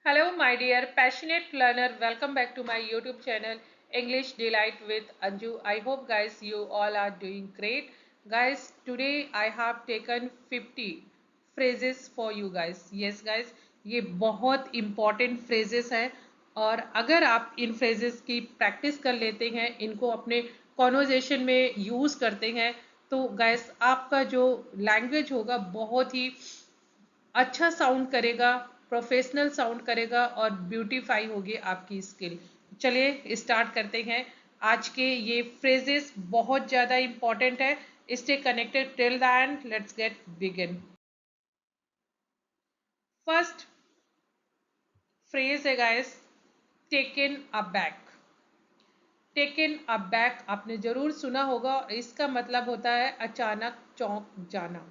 Hello, my dear passionate learner. Welcome back to my YouTube channel English Delight with Anju. I hope, guys, you all are doing great. Guys, today I have taken 50 phrases for you guys. Yes, guys, ये बहुत important phrases हैं और अगर आप इन phrases की practice कर लेते हैं, इनको अपने conversation में use करते हैं, तो guys आपका जो language होगा बहुत ही अच्छा साउंड करेगा, प्रोफेशनल साउंड करेगा और ब्यूटीफाई होगी आपकी स्किल। चलिए स्टार्ट करते हैं। आज के ये फ्रेजेस बहुत ज़्यादा इंपॉर्टेंट है। Stay connected till the end. Let's get begin. First phrase है guys, taken aback. Taken aback आपने जरूर सुना होगा। इसका मतलब होता है अचानक चौंक जाना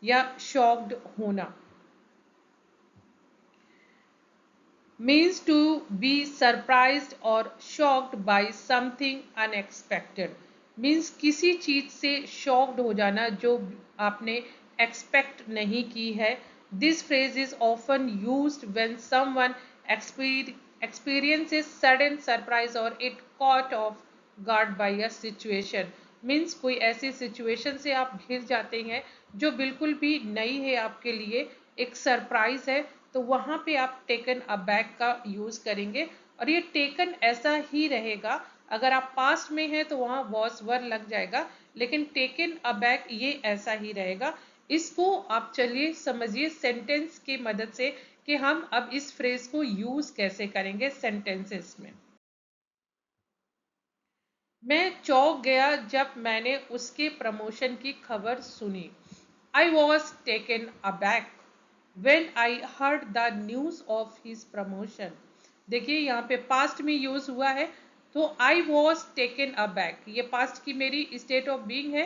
या शॉक्ड होना। Means to be surprised or shocked by something unexpected. Means किसी चीज से shocked हो जाना जो आपने expect नहीं की है. This phrase is often used when someone experiences sudden surprise or it caught off guard by a situation. Means कोई ऐसी situation से आप घिर जाते हैं जो बिल्कुल भी नई है आपके लिए, एक सरप्राइज है, तो वहां पे आप टेकन अबैक का यूज करेंगे। और ये टेकन ऐसा ही रहेगा, अगर आप पास्ट में है तो वहां वॉज वर लग जाएगा, लेकिन टेकन अबैक ये ऐसा ही रहेगा। इसको आप चलिए समझिए सेंटेंस की मदद से कि हम अब इस फ्रेज को यूज कैसे करेंगे सेंटेंसेस में। मैं चौंक गया जब मैंने उसके प्रमोशन की खबर सुनी। I was taken aback when I heard the news of his promotion। देखिए यहाँ पे पास्ट में यूज हुआ है, तो I was taken aback, ये पास्ट की मेरी स्टेट ऑफ बीइंग है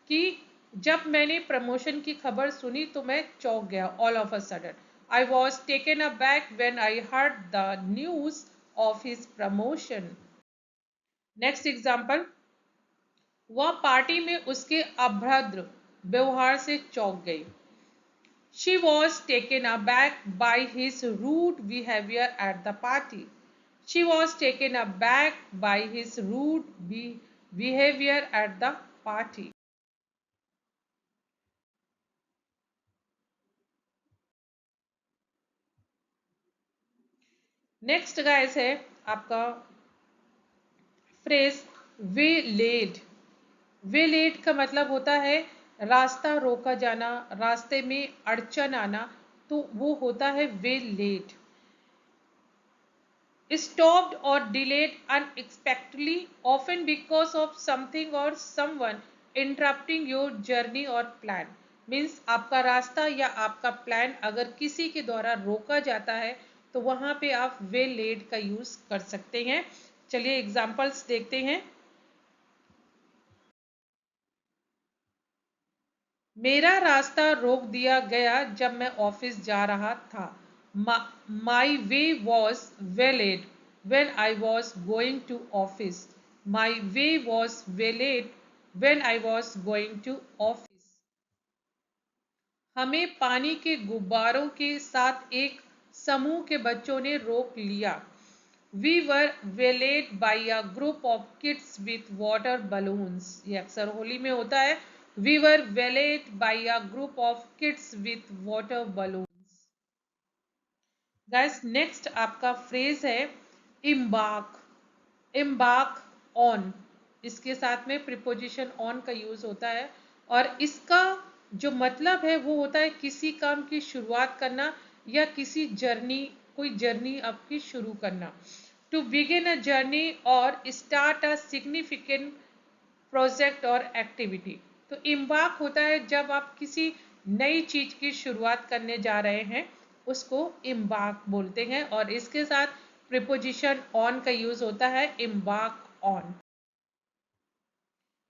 कि जब मैंने प्रमोशन की खबर सुनी तो मैं चौंक गया, all of a sudden. I was taken aback when I heard the news of his promotion। Next example, वह पार्टी में उसके अभद्र व्यवहार से चौंक गई। She was taken aback by his rude behavior at the party. She was taken aback by his rude behavior at the party. Next guys है आपका फ्रेज वे लेड। वे लेड का मतलब होता है रास्ता रोका जाना, रास्ते में अड़चन आना, तो वो होता है वे lead. Stopped or delayed unexpectedly, often because of something or someone interrupting your journey or plan। Means आपका रास्ता या आपका प्लान अगर किसी के द्वारा रोका जाता है तो वहां पे आप वे लेड का यूज कर सकते हैं। चलिए एग्जांपल्स देखते हैं। मेरा रास्ता रोक दिया गया जब मैं ऑफिस जा रहा था। My way was waylaid when I was going to office. My way was delayed when I was going to office। हमें पानी के गुब्बारों के साथ एक समूह के बच्चों ने रोक लिया। We were waylaid by a group of kids with water balloons। ये अक्सर होली में होता है। We were waylaid by a group of kids with water balloons। Guys next आपका फ्रेज है इम्बार्क। इम्बार्क ऑन, इसके साथ में प्रीपोजिशन ऑन का यूज होता है और इसका जो मतलब है वो होता है किसी काम की शुरुआत करना या किसी जर्नी, कोई जर्नी आपकी शुरू करना। टू बिगिन अ जर्नी और स्टार्ट अ सिग्निफिकेंट प्रोजेक्ट और एक्टिविटी। तो इम्बार्क होता है जब आप किसी नई चीज की शुरुआत करने जा रहे हैं, उसको इम्बार्क बोलते हैं और इसके साथ प्रीपोजिशन ऑन का यूज होता है इम्बार्क ऑन।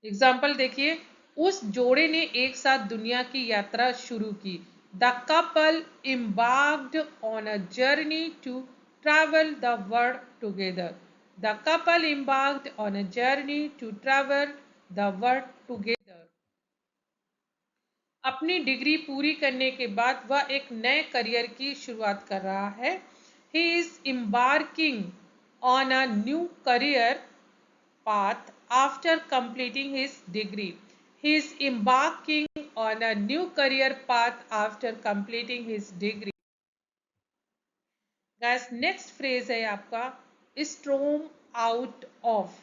एग्जाम्पल देखिए, उस जोड़े ने एक साथ दुनिया की यात्रा शुरू की। The couple embarked on a journey to travel the world together। The couple embarked on a journey to travel the world together। अपनी डिग्री पूरी करने के बाद वह एक नए करियर की शुरुआत कर रहा है। He is embarking on a new career path after completing his degree. He is embarking on a new career path after completing his degree. Guys, next phrase है आपका स्ट्रोम आउट ऑफ।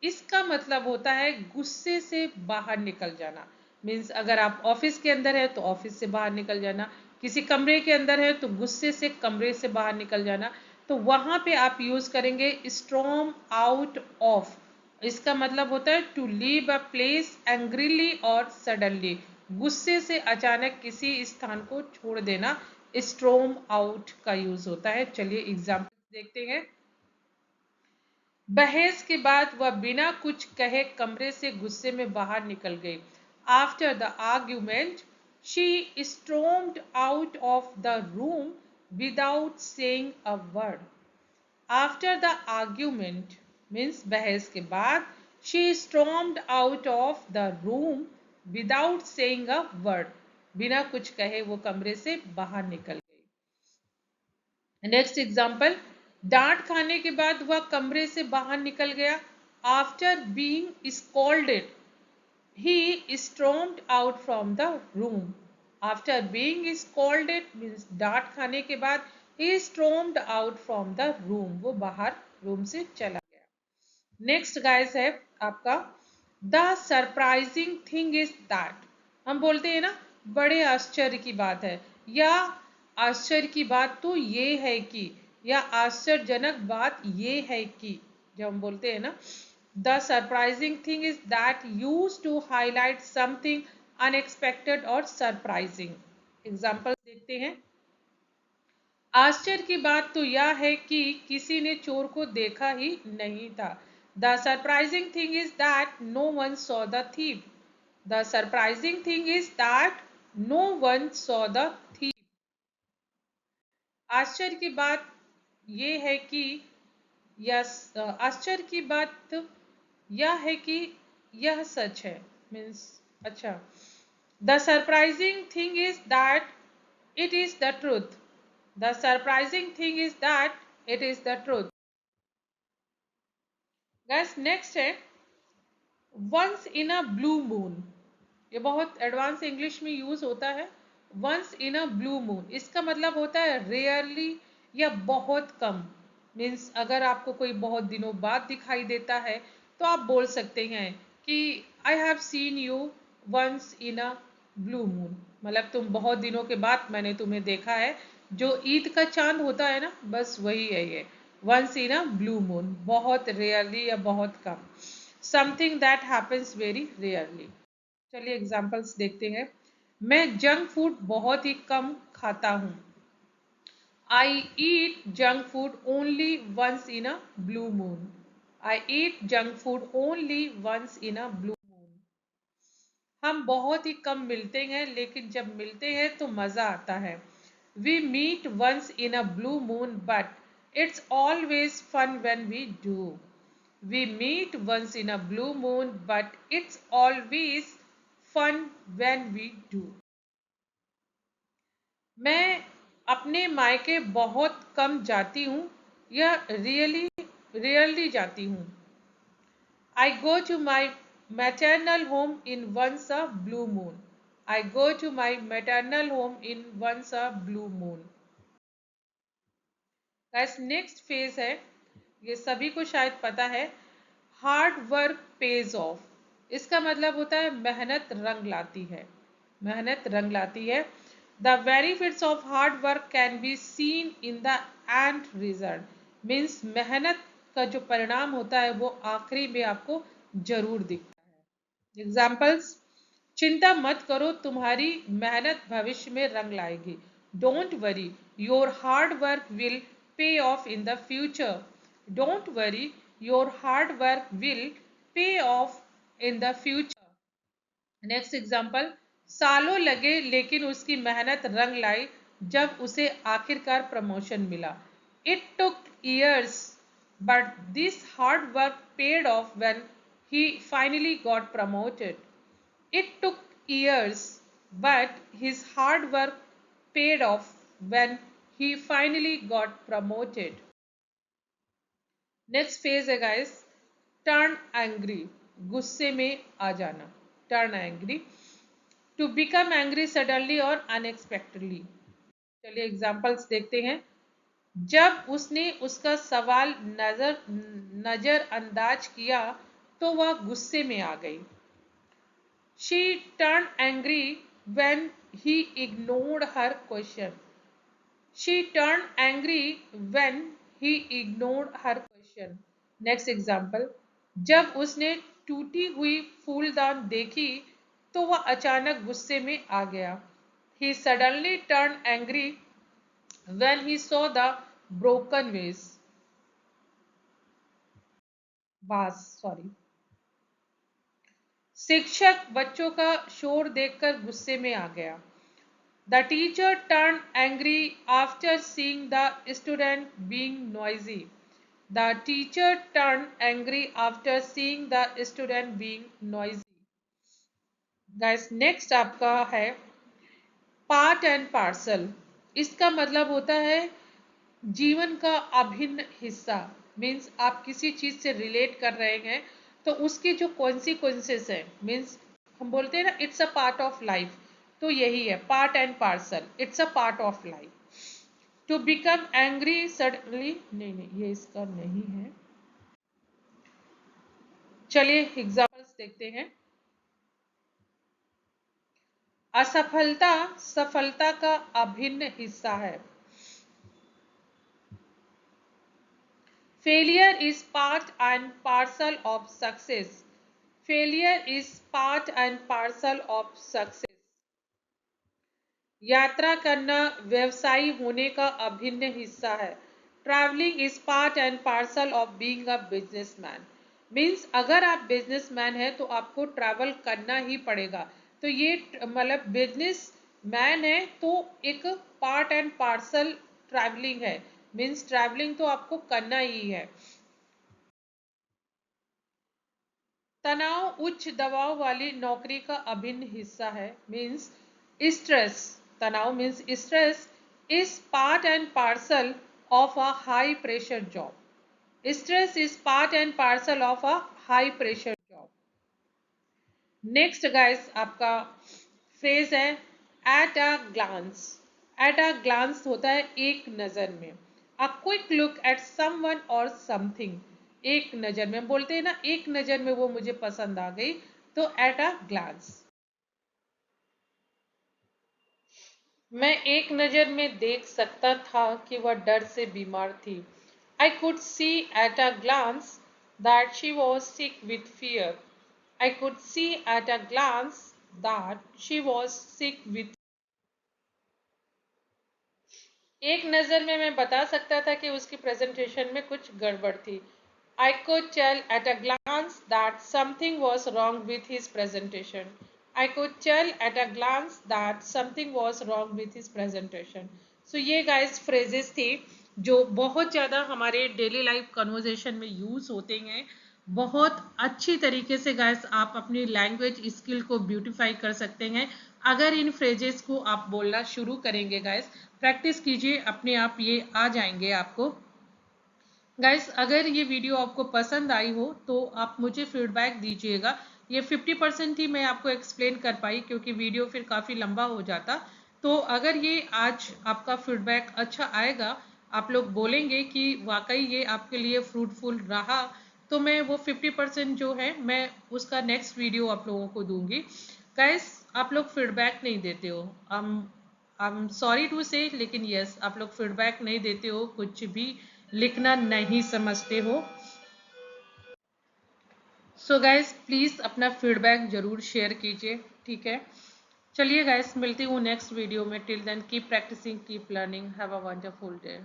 इसका मतलब होता है गुस्से से बाहर निकल जाना। मीन्स अगर आप ऑफिस के अंदर है तो ऑफिस से बाहर निकल जाना, किसी कमरे के अंदर है तो गुस्से से कमरे से बाहर निकल जाना। तो वहां पे आप यूज करेंगे स्ट्रोम आउट ऑफ। इसका मतलब होता है to leave a place angrily और सडनली। गुस्से से अचानक किसी स्थान को छोड़ देना स्ट्रोम आउट का यूज होता है। चलिए एग्जाम्पल देखते हैं। बहस के बाद वह बिना कुछ कहे कमरे से गुस्से में बाहर निकल गई। After the argument she स्ट्रोम्ड out of the room without saying a word. After the argument means बहस के बाद शी स्ट्रोम्ड out of the room without saying a वर्ड। बिना कुछ कहे वो कमरे से बाहर निकल गई। नेक्स्ट एग्जाम्पल, डांट खाने के बाद वह कमरे से बाहर निकल गया। After being scolded he stormed out from the room. After being scolded means डांट खाने के बाद he stormed out from the room, वो बाहर रूम से चला गया। नेक्स्ट गाइस है आपका the surprising thing is that. हम बोलते हैं ना बड़े आश्चर्य की बात है, या आश्चर्य की बात तो ये है कि, या आश्चर्यजनक बात ये है कि, जब हम बोलते हैं ना the surprising thing is that use to highlight something unexpected और सरप्राइजिंग। एग्जाम्पल देखते हैं। आश्चर्य की बात तो यह है कि किसी ने चोर को देखा ही नहीं था। The surprising thing is that no one saw the thief. The surprising thing is that no one saw the thief. आश्चर्य की बात ये है कि, यस आश्चर्य की बात यह है कि यह सच है। मीन्स अच्छा, the surprising thing is that it is the truth. The surprising thing is that it is the truth. Guys, next है once in a blue moon। ये बहुत एडवांस इंग्लिश में यूज होता है। once in a blue moon इसका मतलब होता है रेयरली या बहुत कम। मीन्स अगर आपको कोई बहुत दिनों बाद दिखाई देता है तो आप बोल सकते हैं कि I have seen you once in a blue moon. मतलब तुम बहुत दिनों के बाद मैंने तुम्हें देखा है। जो ईद का चांद होता है ना, बस वही है ये once in a blue moon, बहुत रेयरली या बहुत कम। Something that happens very rarely. चलिए एग्जांपल्स देखते हैं। मैं जंक फूड बहुत ही कम खाता हूँ। I eat junk food only once in a blue moon. I eat junk food only once in a blue moon. हम बहुत ही कम मिलते हैं, लेकिन जब मिलते हैं तो मज़ा आता है। We meet once in a blue moon, but it's always fun when we do. We meet once in a blue moon, but it's always fun when we do. मैं अपने मायके बहुत कम जाती हूँ या रेयरली जाती हूँ। I go to my maternal home in once a blue moon. I go to my maternal home in once a blue moon. Guys, next phase है, ये सभी को शायद पता है, हार्ड वर्क पेज ऑफ। इसका मतलब होता है मेहनत रंग लाती है। मेहनत रंग लाती है। The benefits of hard work can be seen in the end result. Means मेहनत का जो परिणाम होता है वो आखिरी में आपको जरूर दिखता है। एग्जाम्पल्स, चिंता मत करो, तुम्हारी मेहनत भविष्य में रंग लाएगी। Don't worry, your hard work will pay of in the future. Don't worry, your hard work will pay of in the future. Next example, सालों लगे लेकिन उसकी मेहनत रंग लाई जब उसे आखिरकार प्रमोशन मिला। It took years but this hard work paid of when he finally got promoted. It took years, but his hard work paid off when he finally got promoted. Next phase है guys turn angry, गुस्से में आ जाना, turn angry, to become angry suddenly और unexpectedly. चलिए examples देखते हैं। जब उसने उसका सवाल नजरअंदाज किया तो वह गुस्से में आ गई। She turned angry when he ignored her question. She turned angry when he ignored her question. Next example. जब उसने टूटी हुई फूलदान देखी तो वह अचानक गुस्से में आ गया। He suddenly turned angry when he saw the broken vase. शिक्षक बच्चों का शोर देखकर गुस्से में आ गया। The teacher turned angry after seeing the student being noisy. The teacher turned angry after seeing the student being noisy. Guys, next आपका है पार्ट एंड पार्सल। इसका मतलब होता है जीवन का अभिन्न हिस्सा। मीन्स आप किसी चीज से रिलेट कर रहे हैं तो उसके जो कॉन्सिक्वेंसेस है, मीन्स हम बोलते हैं ना it's a part of life, तो यही है part and parcel, it's a part of life. To become angry suddenly, नहीं ये इसका नहीं है। चलिए एग्जाम्पल्स देखते हैं। असफलता सफलता का अभिन्न हिस्सा है। Failure is part and parcel of success. Failure is part and parcel of success. यात्रा करना व्यवसायी होने का अभिन्न हिस्सा है। Travelling is part and parcel of being a businessman. Means अगर आप बिजनेसमैन हैं तो आपको ट्रैवल करना ही पड़ेगा। तो ये मतलब बिजनेस मैन है तो एक पार्ट एंड पार्सल ट्रैवलिंग है। मीन्स ट्रैवलिंग तो आपको करना ही है। तनाव उच्च दबाव वाली नौकरी का अभिन्न हिस्सा है। मीन्स स्ट्रेस, तनाव means stress is part and parcel of a high pressure job. Stress is part and parcel of a high pressure job. Next guys आपका फ्रेज है at a glance. At a glance होता है एक नजर में। A quick look at someone और something, एक नजर में बोलते हैं ना, एक नजर में वो मुझे पसंद आ गई, तो एट अ ग्लांस। मैं एक नजर में देख सकता था कि वह डर से बीमार थी। I could see at a glance that she was sick with fear. I could see at a glance that she was sick with. एक नज़र में मैं बता सकता था कि उसकी प्रेजेंटेशन में कुछ गड़बड़ थी। I could tell at a glance that something was wrong with his presentation. I could tell at a glance that something was wrong with his presentation. So ये guys phrases थी जो बहुत ज़्यादा हमारे डेली लाइफ कन्वर्जेशन में use होते हैं। बहुत अच्छी तरीके से गाइस आप अपनी लैंग्वेज स्किल को ब्यूटीफाई कर सकते हैं अगर इन फ्रेजेस को आप बोलना शुरू करेंगे। गाइस प्रैक्टिस कीजिए, अपने आप ये आ जाएंगे आपको। गाइस अगर ये वीडियो आपको पसंद आई हो तो आप मुझे फीडबैक दीजिएगा। ये 50% ही मैं आपको एक्सप्लेन कर पाई क्योंकि वीडियो फिर काफ़ी लंबा हो जाता। तो अगर ये आज आपका फीडबैक अच्छा आएगा, आप लोग बोलेंगे कि वाकई ये आपके लिए फ्रूटफुल रहा, तो मैं वो 50% जो है मैं उसका नेक्स्ट वीडियो आप लोगों को दूंगी। गाइस आप लोग फीडबैक नहीं देते हो, आई एम सॉरी टू से, लेकिन यस आप लोग फीडबैक नहीं देते हो, कुछ भी लिखना नहीं समझते हो। सो गाइस प्लीज़ अपना फीडबैक ज़रूर शेयर कीजिए, ठीक है। चलिए गाइस मिलती हूँ नेक्स्ट वीडियो में। Till then keep practising, keep learning, have a wonderful day.